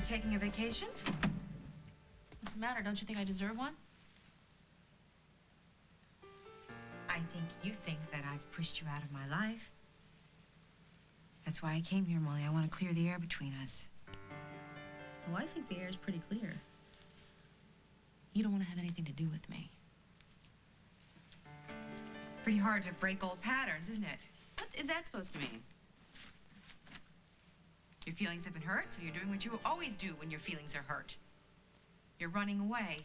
You taking a vacation? What's the matter? Don't you think I deserve one? I think you think that I've pushed you out of my life. That's why I came here, Molly. I want to clear the air between us. Well, I think the air is pretty clear. You don't want to have anything to do with me. Pretty hard to break old patterns, isn't it? What is that supposed to mean? Your feelings have been hurt, so you're doing what you always do when your feelings are hurt. You're running away.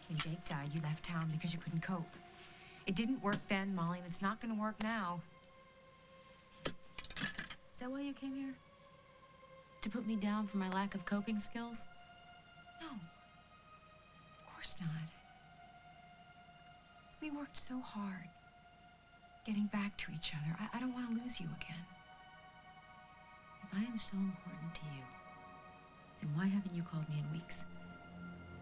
When Jake died, you left town because you couldn't cope. It didn't work then, Molly, and it's not going to work now. Is that why you came here? To put me down for my lack of coping skills? No. Of course not. We worked so hard, getting back to each other. I don't want to lose you again. If I am so important to you, then why haven't you called me in weeks?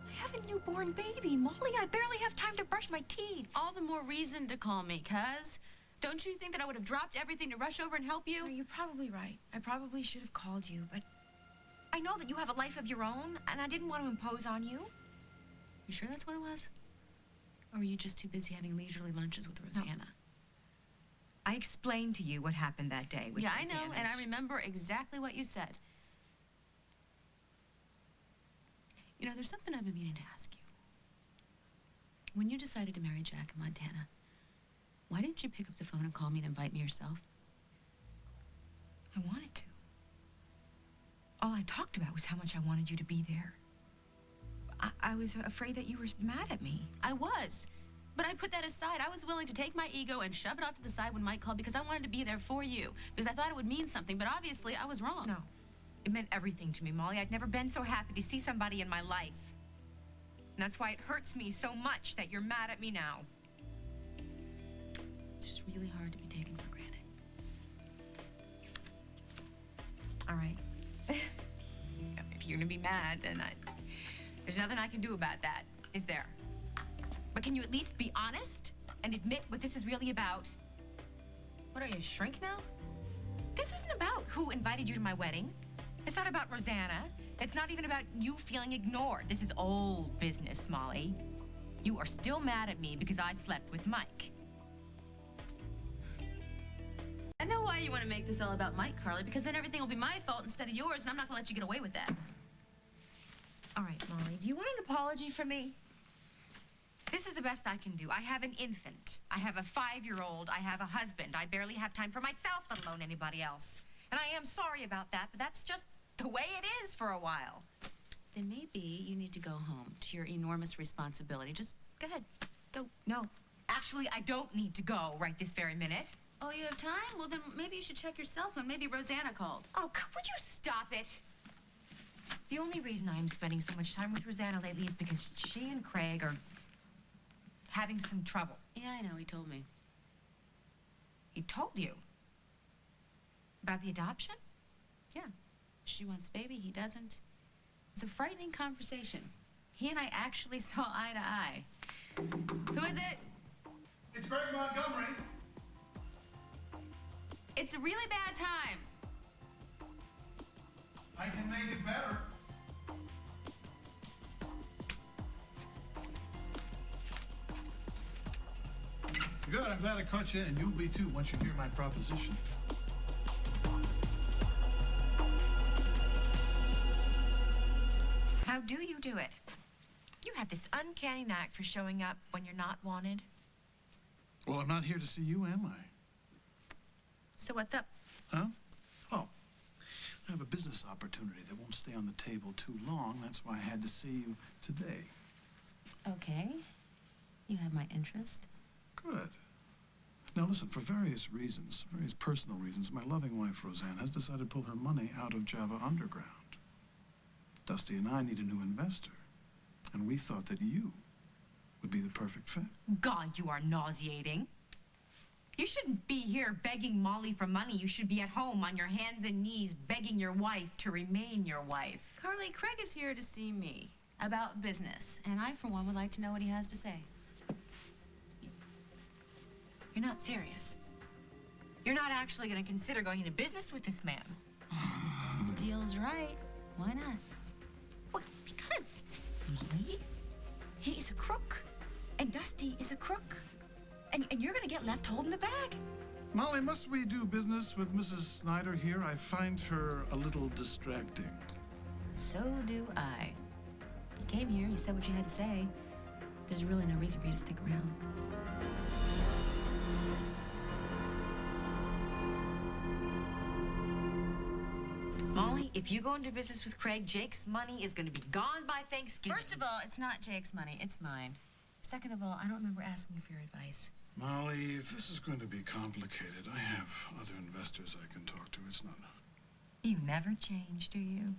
I have a newborn baby, Molly. I barely have time to brush my teeth. All the more reason to call me, cuz. Don't you think that I would have dropped everything to rush over and help you? No, you're probably right. I probably should have called you, but I know that you have a life of your own, and I didn't want to impose on you. You sure that's what it was? Or were you just too busy having leisurely lunches with Rosanna? No. I explained to you what happened that day with Yeah, Rosanna. I know, and I remember exactly what you said. You know, there's something I've been meaning to ask you. When you decided to marry Jack in Montana, why didn't you pick up the phone and call me and invite me yourself? I wanted to. All I talked about was how much I wanted you to be there. I was afraid that you were mad at me. I was. But I put that aside. I was willing to take my ego and shove it off to the side when Mike called because I wanted to be there for you. Because I thought it would mean something, but obviously I was wrong. No. It meant everything to me, Molly. I'd never been so happy to see somebody in my life. And that's why it hurts me so much that you're mad at me now. It's just really hard to be taken for granted. All right. If you're gonna be mad, then there's nothing I can do about that, is there? But can you at least be honest and admit what this is really about? What are you, a shrink now? This isn't about who invited you to my wedding. It's not about Rosanna. It's not even about you feeling ignored. This is old business, Molly. You are still mad at me because I slept with Mike. I know why you want to make this all about Mike, Carly, because then everything will be my fault instead of yours, and I'm not going to let you get away with that. All right, Molly, do you want an apology from me? This is the best I can do. I have an infant. I have a 5-year-old. I have a husband. I barely have time for myself, let alone anybody else. And I am sorry about that, but that's just the way it is for a while. Then maybe you need to go home to your enormous responsibility. Just go ahead. Go. No, actually, I don't need to go right this very minute. Oh, you have time? Well, then maybe you should check yourself when maybe Rosanna called. Oh, would you stop it? The only reason I'm spending so much time with Rosanna lately is because she and Craig are having some trouble. Yeah, I know. He told me. He told you? About the adoption? Yeah. She wants baby. He doesn't. It was a frightening conversation. He and I actually saw eye to eye. Who is it? It's Greg Montgomery. It's a really bad time. I can make it better. Good, I'm glad I caught you in, and you'll be too once you hear my proposition. How do you do it? You have this uncanny knack for showing up when you're not wanted. Well, I'm not here to see you, am I? So what's up? Huh? Oh, I have a business opportunity that won't stay on the table too long. That's why I had to see you today. Okay. You have my interest. Good. Now listen, for various reasons, various personal reasons, my loving wife, Rosanna, has decided to pull her money out of Java Underground. Dusty and I need a new investor, and we thought that you would be the perfect fit. God, you are nauseating. You shouldn't be here begging Molly for money. You should be at home on your hands and knees begging your wife to remain your wife. Carly, Craig is here to see me about business, and I, for one, would like to know what he has to say. You're not serious. You're not actually going to consider going into business with this man. The deal's right. Why not? Well, because, Molly, he is a crook, and Dusty is a crook. And you're going to get left holding the bag. Molly, must we do business with Mrs. Snyder here? I find her a little distracting. So do I. You came here, you said what you had to say. There's really no reason for you to stick around. Molly, if you go into business with Craig, Jake's money is going to be gone by Thanksgiving. First of all, it's not Jake's money, it's mine. Second of all, I don't remember asking you for your advice. Molly, if this is going to be complicated, I have other investors I can talk to. It's not... You never change, do you? You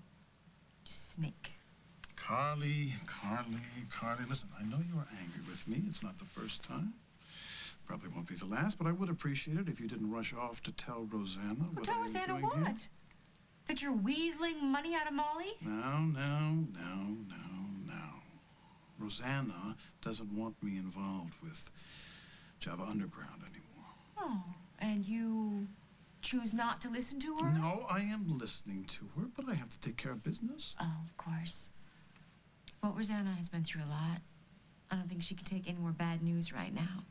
snake. Carly, listen, I know you are angry with me. It's not the first time. Probably won't be the last, but I would appreciate it if you didn't rush off to tell Rosanna what Tell I am Rosanna doing what? here. That you're weaseling money out of Molly? No. Rosanna doesn't want me involved with Java Underground anymore. Oh, and you choose not to listen to her? No, I am listening to her, but I have to take care of business. Oh, of course. Well, Rosanna has been through a lot. I don't think she can take any more bad news right now.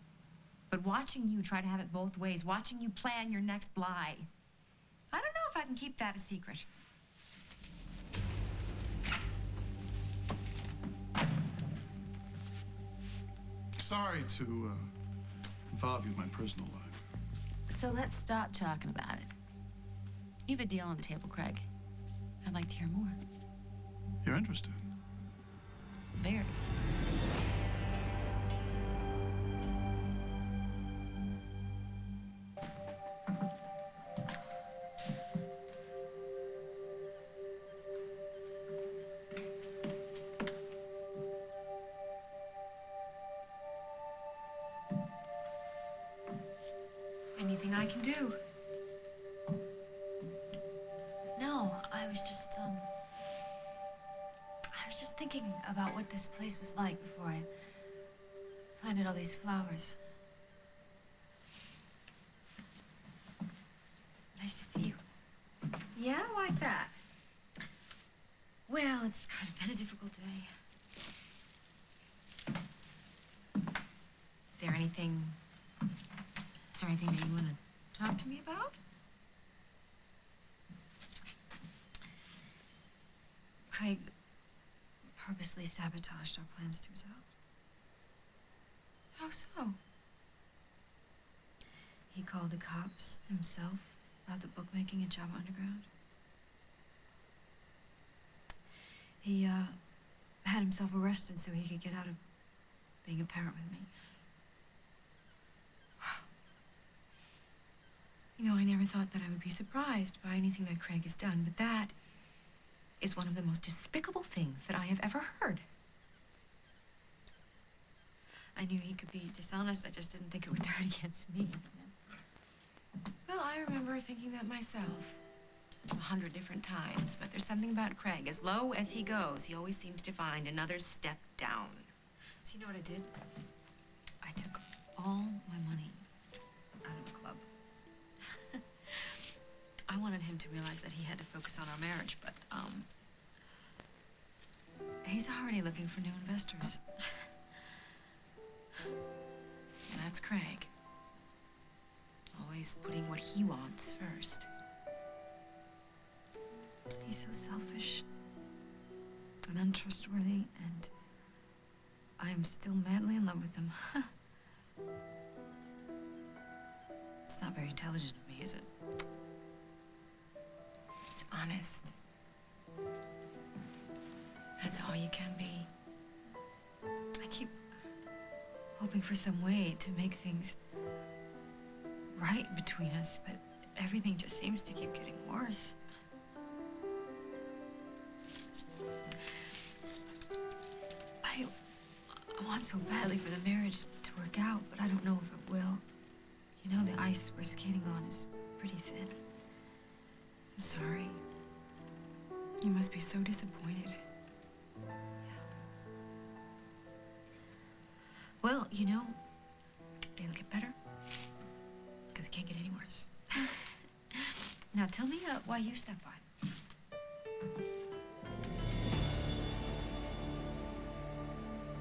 But watching you try to have it both ways, watching you plan your next lie, I don't know if I can keep that a secret. Sorry to involve you in my personal life. So let's stop talking about it. You have a deal on the table, Craig. I'd like to hear more. You're interested? Very. Anything I can do? No, I was just thinking about what this place was like before I planted all these flowers. Nice to see you. Yeah? Why's that? Well, it's kind of been a difficult day. Is there anything that you want to talk to me about? Craig purposely sabotaged our plans to adopt. How so? He called the cops himself about the bookmaking at Java Underground. He had himself arrested so he could get out of being a parent with me. You know, I never thought that I would be surprised by anything that Craig has done, but that is one of the most despicable things that I have ever heard. I knew he could be dishonest, I just didn't think it would turn against me. Well, I remember thinking that myself 100 different times, but there's something about Craig. As low as he goes, he always seems to find another step down. So you know what I did? I took all my money out of the club. I wanted him to realize that he had to focus on our marriage, but, he's already looking for new investors. That's Craig. Always putting what he wants first. He's so selfish and untrustworthy, and I'm still madly in love with him. It's not very intelligent of me, is it? It's honest. That's all you can be. I keep hoping for some way to make things right between us, but everything just seems to keep getting worse. I want so badly for the marriage to work out, but I don't know if it will. You know, the ice we're skating on is pretty thin. I'm sorry. You must be so disappointed. Yeah. Well, you know, it'll get better, because it can't get any worse. Now tell me why you stopped by.